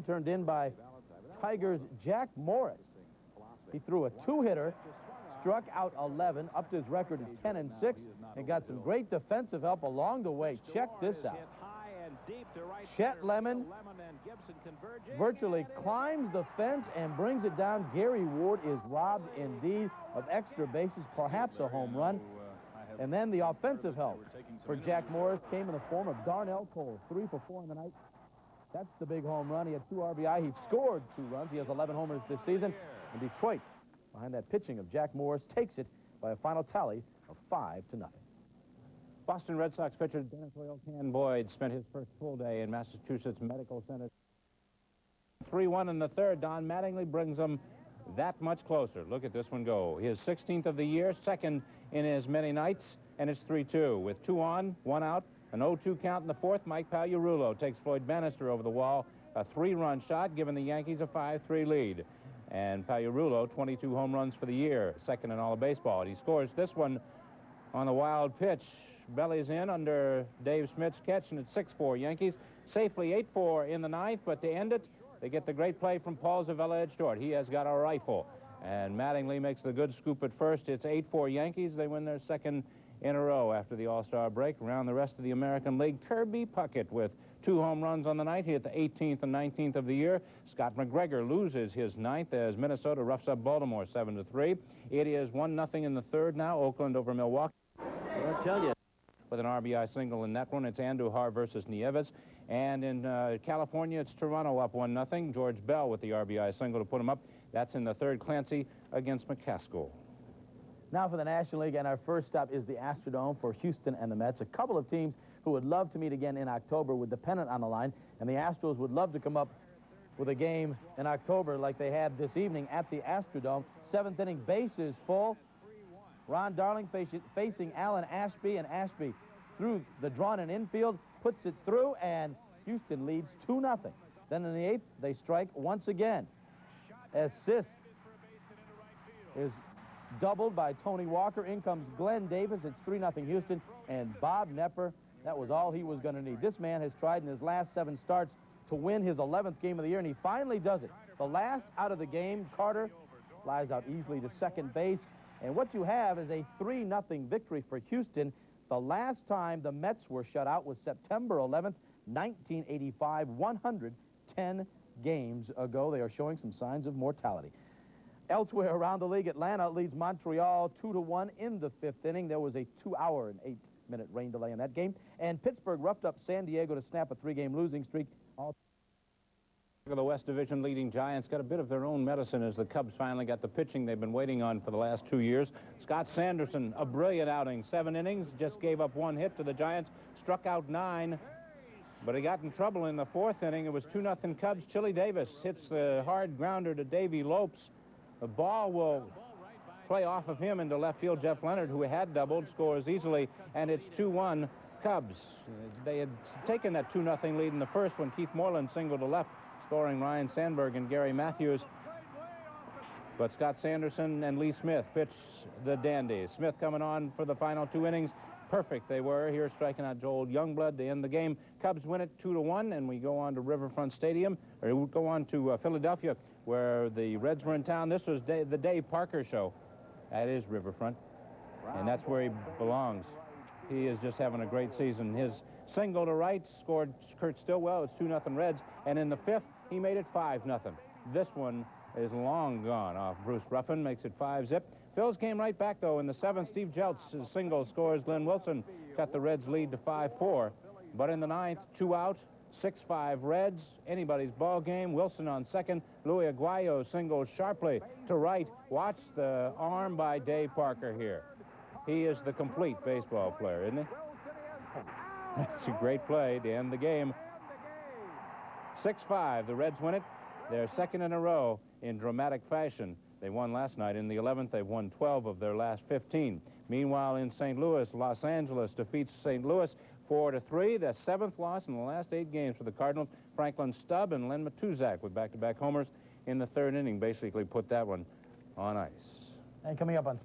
turned in by Tigers' Jack Morris. He threw a two-hitter, struck out 11, upped his record to 10-6, and got some great defensive help along the way. Check this out. Chet Lemon virtually climbs the fence and brings it down. Gary Ward is robbed indeed of extra bases, perhaps a home run. And then the offensive help for Jack Morris came in the form of Darnell Cole, 3 for 4 in the night. That's the big home run. He had 2 RBI. He scored 2 runs. He has 11 homers this season. And Detroit, behind that pitching of Jack Morris, takes it by a final tally of 5-0. Boston Red Sox pitcher Dennis Oil-Can Boyd spent his first full day in Massachusetts Medical Center. 3-1 in the third. Don Mattingly brings them that much closer. Look at this one go. His 16th of the year, second in as many nights, and it's 3-2. With 2 on, 1 out, an 0-2 count in the fourth. Mike Pagliarulo takes Floyd Bannister over the wall. A 3-run shot, giving the Yankees a 5-3 lead. And Pagliarulo, 22 home runs for the year, second in all of baseball. And he scores this one on the wild pitch. Bellies in under Dave Smith's catch, and it's 6-4 Yankees. Safely 8-4 in the ninth, but to end it, they get the great play from Paul Zavella at short. He has got a rifle. And Mattingly makes the good scoop at first. It's 8-4 Yankees. They win their second in a row after the All-Star break. Around the rest of the American League, Kirby Puckett with 2 home runs on the night. He hit the 18th and 19th of the year. Scott McGregor loses his 9th as Minnesota roughs up Baltimore 7-3. It is 1-0 in the third now. Oakland over Milwaukee. I'll tell you. With an RBI single in that one, it's Andujar versus Nieves. And in California, it's Toronto up 1-0. George Bell with the RBI single to put him up. That's in the third. Clancy against McCaskill. Now for the National League, and our first stop is the Astrodome for Houston and the Mets. A couple of teams who would love to meet again in October with the pennant on the line, and the Astros would love to come up with a game in October like they had this evening at the Astrodome. 7th inning, bases full. Ron Darling facing Alan Ashby, and Ashby through the drawn-in infield, puts it through, and Houston leads 2-0. Then in the 8th, they strike once again. As Sisk is doubled by Tony Walker. In comes Glenn Davis. It's 3-0 Houston, and Bob Knepper, that was all he was going to need. This man has tried in his last 7 starts to win his 11th game of the year, and he finally does it. The last out of the game, Carter flies out easily to second base. And what you have is a 3-0 victory for Houston. The last time the Mets were shut out was September 11th, 1985, 110 games ago. They are showing some signs of mortality. Elsewhere around the league, Atlanta leads Montreal 2-1 in the 5th inning. There was a 2-hour and 8-minute rain delay in that game. And Pittsburgh roughed up San Diego to snap a 3-game losing streak. The West Division leading Giants got a bit of their own medicine as the Cubs finally got the pitching they've been waiting on for the last 2 years. Scott Sanderson, a brilliant outing. 7 innings, just gave up 1 hit to the Giants, struck out 9. But he got in trouble in the 4th inning. It was 2-0 Cubs. Chili Davis hits the hard grounder to Davey Lopes. The ball will play off of him into left field. Jeff Leonard, who had doubled, scores easily, and it's 2-1 Cubs. They had taken that 2-0 lead in the first when Keith Moreland singled to left, scoring Ryan Sandberg and Gary Matthews. But Scott Sanderson and Lee Smith pitch the dandies. Smith coming on for the final 2 innings. Perfect they were here, striking out Joel Youngblood to end the game. Cubs win it 2-1, and we go on to Riverfront Stadium, or we go on to Philadelphia, where the Reds were in town. This was the Dave Parker show. That is Riverfront, and that's where he belongs. He is just having a great season. His single to right scored Kurt Stillwell. It's 2-0 Reds, and in the 5th, he made it 5-0. This one is long gone off Bruce Ruffin, makes it 5-zip. Phils came right back, though. In the 7th, Steve Jelt's single scores Glenn Wilson, cut the Reds' lead to 5-4. But in the 9th, 2 out, 6-5 Reds. Anybody's ball game. Wilson on second. Louis Aguayo singles sharply to right. Watch the arm by Dave Parker here. He is the complete baseball player, isn't he? That's a great play to end the game. 6-5. The Reds win it. They're second in a row in dramatic fashion. They won last night. In the 11th, they've won 12 of their last 15. Meanwhile, in St. Louis, Los Angeles defeats St. Louis 4-3. The 7th loss in the last 8 games for the Cardinals. Franklin Stubb and Len Matuzak with back-to-back homers in the 3rd inning basically put that one on ice. And coming up on